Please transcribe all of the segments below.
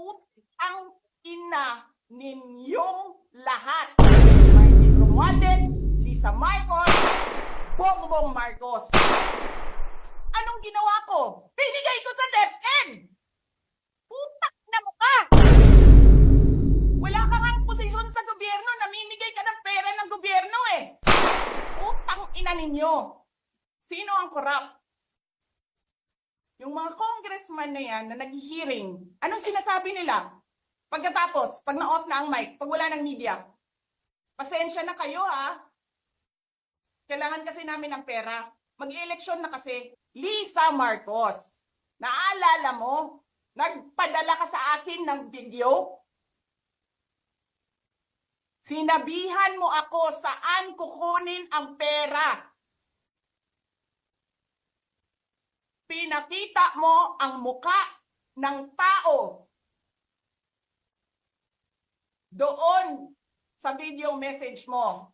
Utang ina ninyong lahat. Martin Romualdez, Lisa Marcos, Bongbong Marcos. Anong ginawa ko? Binigay ko sa DepEd! Putak na mukha! Wala ka ngang posisyon sa gobyerno, namimigay ka ng pera ng gobyerno eh. Utang ina ninyo. Sino ang korap? Yung mga congressman na yan na nag-hearing, anong sinasabi nila? Pagkatapos, pag na-off na ang mic, pag wala ng media, pasensya na kayo ha. Kailangan kasi namin ng pera. Mag-eleksyon na kasi. Lisa Marcos, naalala mo? Nagpadala ka sa akin ng video? Sinabihan mo ako saan kukunin ang pera. Pinakita mo ang muka ng tao doon sa video message mo.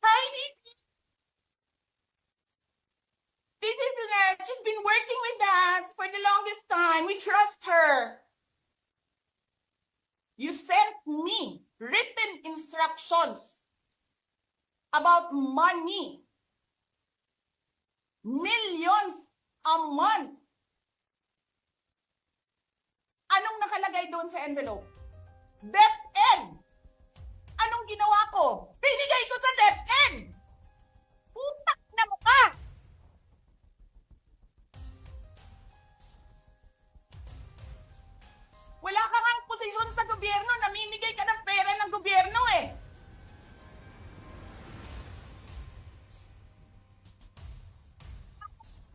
Hi, Nikki. This is she's been working with us for the longest time. We trust her. You sent me written instructions about money. Millions a month. Anong nakalagay doon sa envelope? DepEd. Anong ginawa ko? Binigay ko sa DepEd. Putak na mukha. Wala ka ngang posisyon sa gobyerno, namimigay ka ng pera ng gobyerno eh.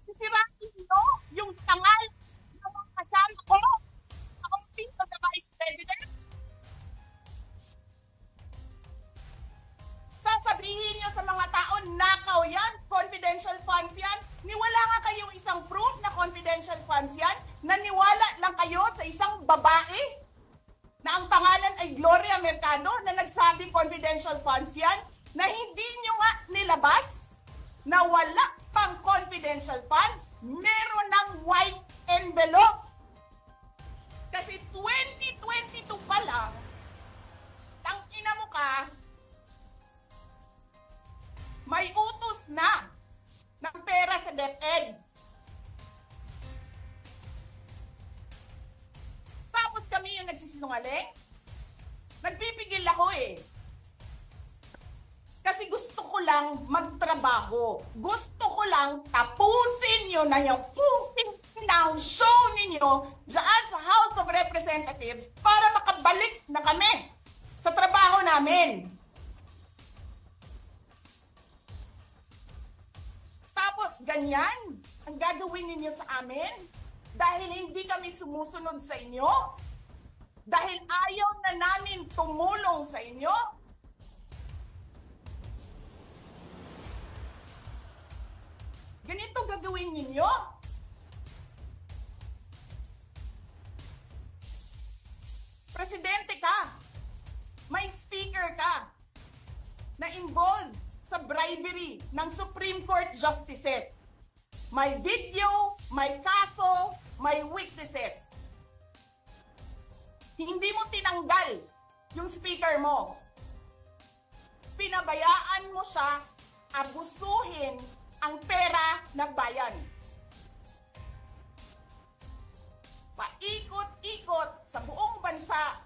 Sisirain nyo yung tangal ng mga kasama ko sa Office of the Vice President. Sasabihin nyo sa mga tao, nakaw yan, confidential funds yan. Niwala nga kayong isang proof na confidential funds yan. Naniwala lang kayo sa isang babae na ang pangalan ay Gloria Mercado na nagsabi confidential funds yan, na hindi nyo nga nilabas na wala pang confidential funds, meron ng white envelope. Kasi 2022 pa lang, tangina mo ka, may utos na ng pera sa DepEd. Tapos kami yung nagsisinungaling? Nagpipigil ako eh. Kasi gusto ko lang magtrabaho. Gusto ko lang tapusin nyo na yung show ninyo dyan sa House of Representatives para makabalik na kami sa trabaho namin. Tapos ganyan ang gagawin ninyo sa amin dahil hindi kami sumusunod sa inyo? Dahil ayaw na namin tumulong sa inyo? Ganito gagawin ninyo? Presidente ka, may speaker ka na involved sa bribery ng Supreme Court justices. May video, may kaso, may witnesses. Hindi mo tinanggal yung speaker mo. Pinabayaan mo siya abusuhin ang pera ng bayan. Paikot-ikot sa buong bansa,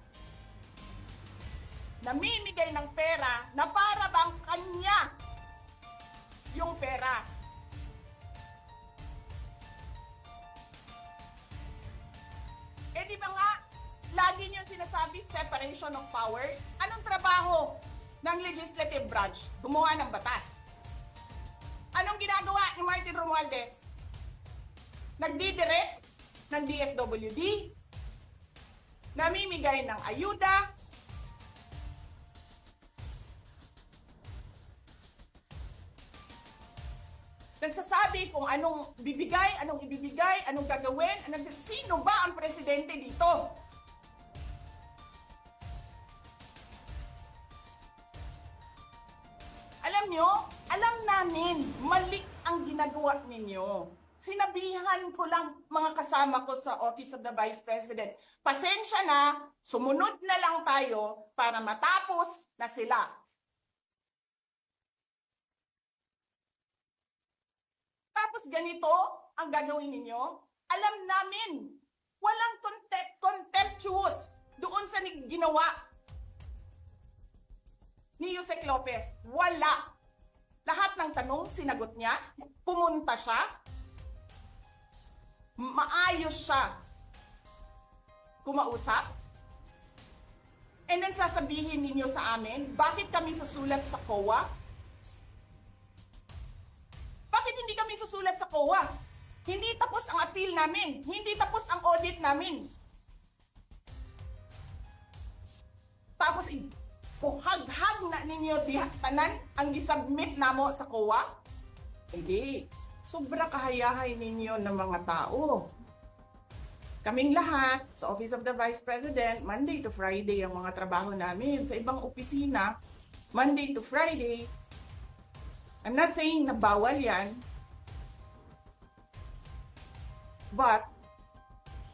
namimigay ng pera na para bang kanya yung pera. Eh di ba nga, lagi niyo sinasabi separation of powers? Anong trabaho ng legislative branch? Gumawa ng batas. Anong ginagawa ni Martin Romualdez? Nagdidirect ng DSWD, namimigay ng ayuda, nagsasabi kung anong bibigay, anong ibibigay, anong gagawin, sino ba ang presidente dito? Alam nyo, alam namin, mali ang ginagawa ninyo. Sinabihan ko lang mga kasama ko sa Office of the Vice President, pasensya na, sumunod na lang tayo para matapos na sila. Tapos ganito ang gagawin ninyo? Alam namin, walang contemptuous doon sa ginawa ni Yusek Lopez. Wala. Lahat ng tanong, sinagot niya. Pumunta siya. Maayos siya kumausap. And then sasabihin ninyo sa amin, bakit kami susulat sa COA? Bakit hindi kami susulat sa COA? Hindi tapos ang appeal namin. Hindi tapos ang audit namin. Tapos, kuhag-hag na ninyo dihaktanan ang gisubmit namo sa COA? Hindi. Sobra kahayahay ninyo ng mga tao. Kaming lahat, sa Office of the Vice President, Monday to Friday ang mga trabaho namin. Sa ibang opisina, Monday to Friday. I'm not saying na bawal yan. But,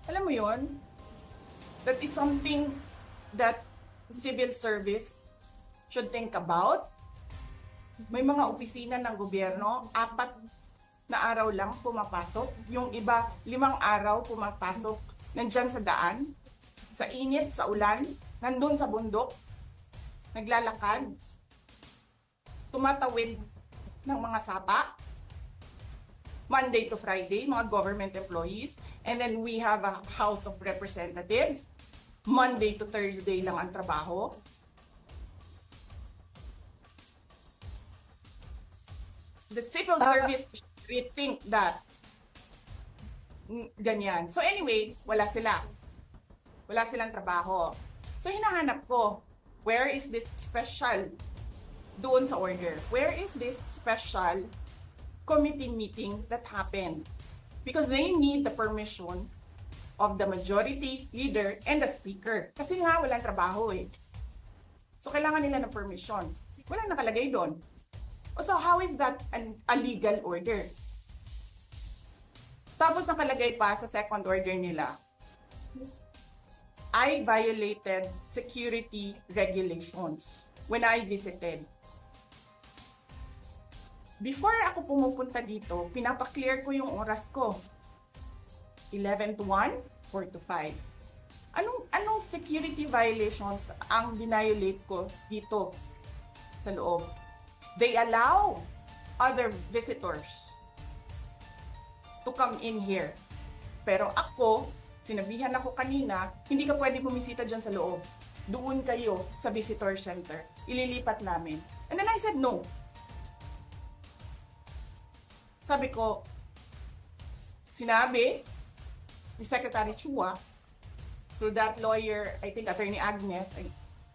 alam mo yon, that is something that civil service should think about. May mga opisina ng gobyerno, 4 na araw lang pumapasok. Yung iba, 5 araw pumapasok. Nandyan sa daan, sa init, sa ulan, nandun sa bundok, naglalakad, tumatawid ng mga sapa. Monday to Friday, mga government employees. And then we have a House of Representatives. Monday to Thursday lang ang trabaho. The civil service rethink that. Ganyan. So anyway, wala sila. Wala silang trabaho. So hinahanap ko, where is this special doon sa order? Where is this special committee meeting that happened? Because they need the permission of the majority leader and the speaker. Kasi nga, walang trabaho eh. So kailangan nila ng permission. Walang nakalagay doon. So how is that a legal order? Tapos nakalagay pa sa second order nila, I violated security regulations when I visited. Before ako pumupunta dito, pinapaklear ko yung oras ko. 11 to 1, 4 to 5. Anong security violations ang binayolate ko dito sa loob? They allow other visitors to come in here. Pero ako, sinabihan ako kanina, hindi ka pwede bumisita dyan sa loob. Doon kayo sa visitor center. Ililipat namin. And then I said no. Sabi ko, sinabi ni Secretary Chua, through that lawyer, I think Attorney Agnes,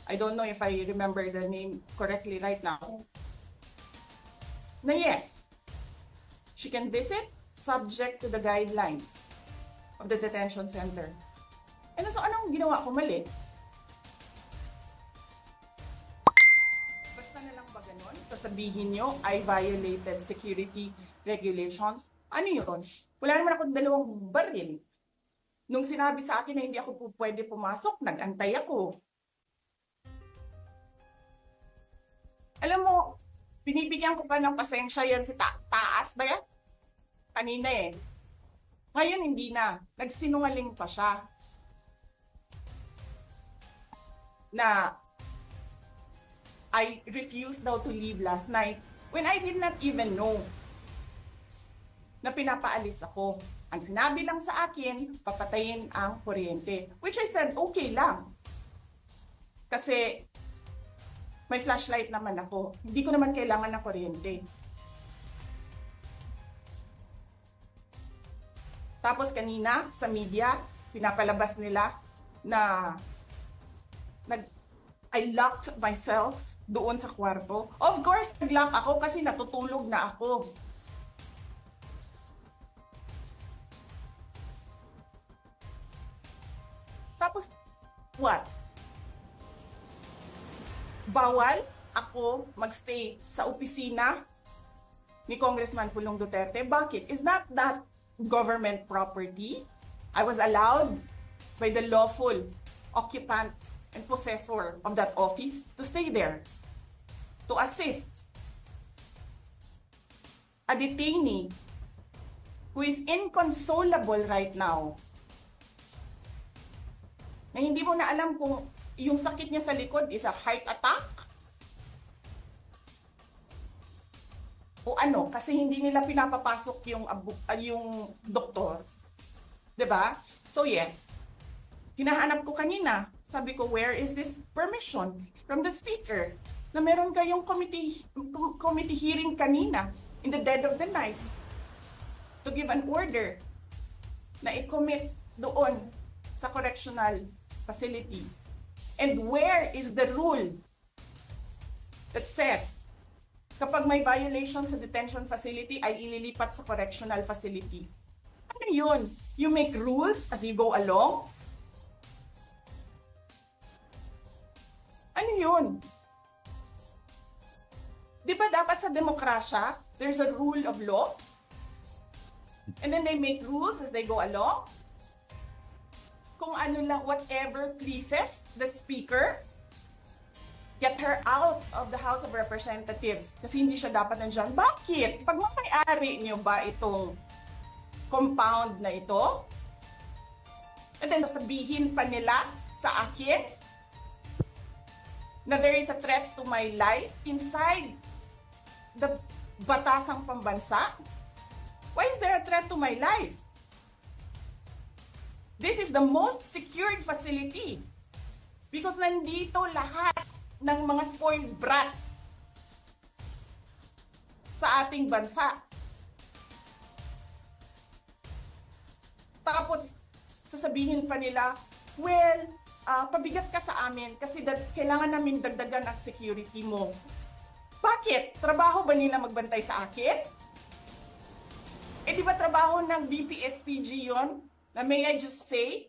I don't know if I remember the name correctly right now, na yes, she can visit subject to the guidelines of the detention center. And so anong ginawa ko mali? Basta na lang ba ganun? Sasabihin nyo, I violated security regulations. Ano yun? Wala naman ako 2 baril. Nung sinabi sa akin na hindi ako pwede pumasok, nag-antay ako. Alam mo, binibigyan ko pa ng pasensya yan si Taas ba yan? Kanina eh. Ngayon hindi na. Nagsinungaling pa siya. Na I refused daw to leave last night when I did not even know na pinapaalis ako. Ang sinabi lang sa akin, papatayin ang kuryente. Which I said, okay lang. Kasi may flashlight naman ako. Hindi ko naman kailangan ng kuryente. Tapos kanina, sa media, pinapalabas nila na I locked myself doon sa kwarto. Of course, nag-lock ako kasi natutulog na ako. Tapos, what? Bawal ako magstay sa opisina ni Congressman Pulong Duterte. Bakit? Is not that government property. I was allowed by the lawful occupant and possessor of that office to stay there, to assist a detainee who is inconsolable right now, na hindi mo na alam kung yung sakit niya sa likod is a heart attack o ano, kasi hindi nila pinapapasok yung doktor. 'Di ba? So yes, hinahanap ko kanina, sabi ko, where is this permission from the speaker na meron kayong committee hearing kanina in the dead of the night to give an order na i-commit doon sa correctional facility. And where is the rule that says kapag may violation sa detention facility ay ililipat sa correctional facility? Ano yun? You make rules as you go along? Ano yun? Di ba dapat sa demokrasya, there's a rule of law? And then they make rules as they go along? Kung ano lang, whatever pleases the speaker, get her out of the House of Representatives. Kasi hindi siya dapat nandiyan. Bakit? Pag may-ari niyo ba itong compound na ito? And then sasabihin pa nila sa akin na there is a threat to my life inside the batasang pambansa? Why is there a threat to my life? This is the most secured facility because nandito lahat ng mga spoiled brat sa ating bansa. Tapos, sasabihin pa nila, well, pabigat ka sa amin kasi kailangan namin dagdagan ang security mo. Bakit? Trabaho ba nila magbantay sa akin? Eh di ba trabaho ng DPSPG yon? Na may I just say,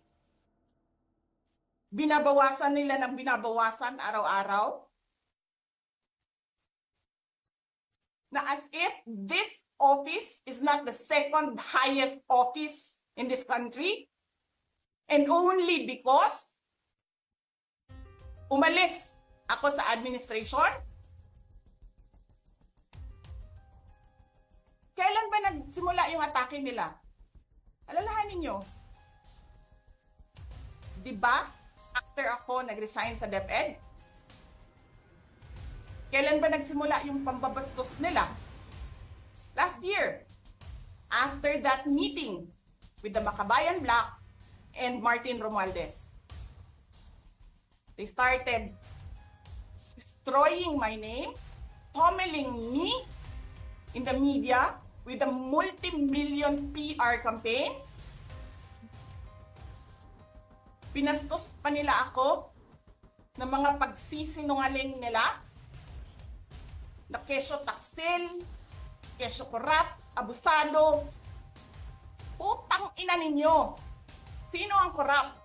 binabawasan nila ng binabawasan araw-araw? Na as if this office is not the second highest office in this country, and only because umalis ako sa administration? Kailan ba nagsimula yung atake nila? Alalahanin nyo. Diba? After ako nag-resign sa DepEd? Kailan ba nagsimula yung pambabastos nila? Last year. After that meeting with the Makabayan Black and Martin Romualdez. They started destroying my name, pummeling me in the media with a multi-million PR campaign. Pinastos pa nila ako ng mga pagsisinungaling nila na kesyo taksil, kesyo korap, abusado. Putang ina ninyo! Sino ang korap?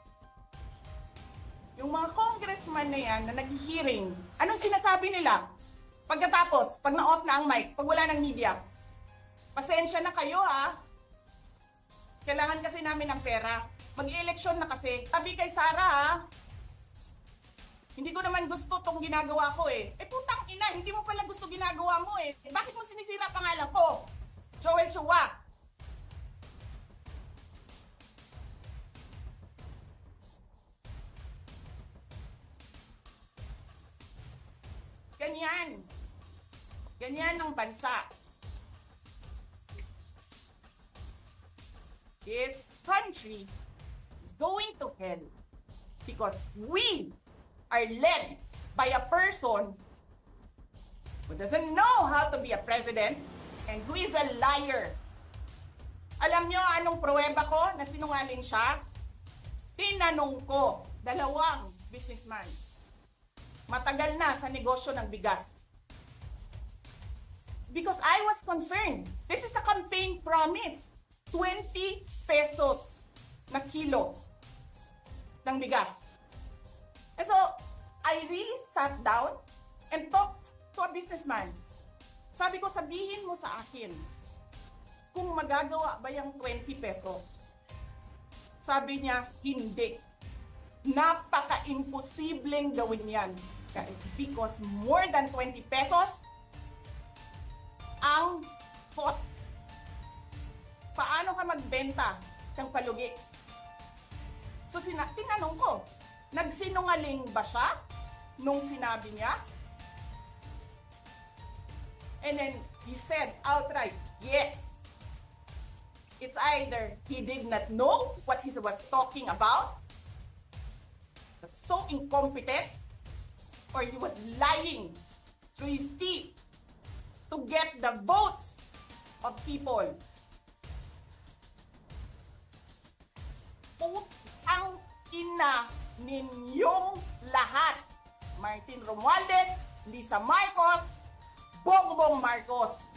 Yung mga congressman na yan na nag-hearing, anong sinasabi nila? Pagkatapos, pag na-off na ang mic, pag wala ng media, pasensya na kayo ha. Kailangan kasi namin ng pera. Mag-i-eleksyon na kasi. Tabi kay Sara ha. Hindi ko naman gusto tong ginagawa ko eh. Eh putang ina, hindi mo pala gusto ginagawa mo eh. Bakit mo sinisira pangalan ko? Joel Chua. Ganyan. Ganyan ang bansa. This country is going to hell because we are led by a person who doesn't know how to be a president and who is a liar. Alam nyo anong pruweba ko na sinungaling siya? Tinanong ko, dalawang businessman. Matagal na sa negosyo ng bigas. Because I was concerned. This is a campaign promise. 20 pesos na kilo ng bigas. And so, I really sat down and talked to a businessman. Sabi ko, sabihin mo sa akin, kung magagawa ba yung 20 pesos. Sabi niya, hindi. Napaka-imposibleng gawin yan. Because more than 20 pesos ang cost. Paano ka magbenta ng palugi? So tinanong ko, nagsinungaling ba siya nung sinabi niya? And then he said outright, yes. It's either he did not know what he was talking about, that's so incompetent, or he was lying through his teeth to get the votes of people. Putang ina ninyong lahat. Martin Romualdez, Lisa Marcos, Bongbong Marcos.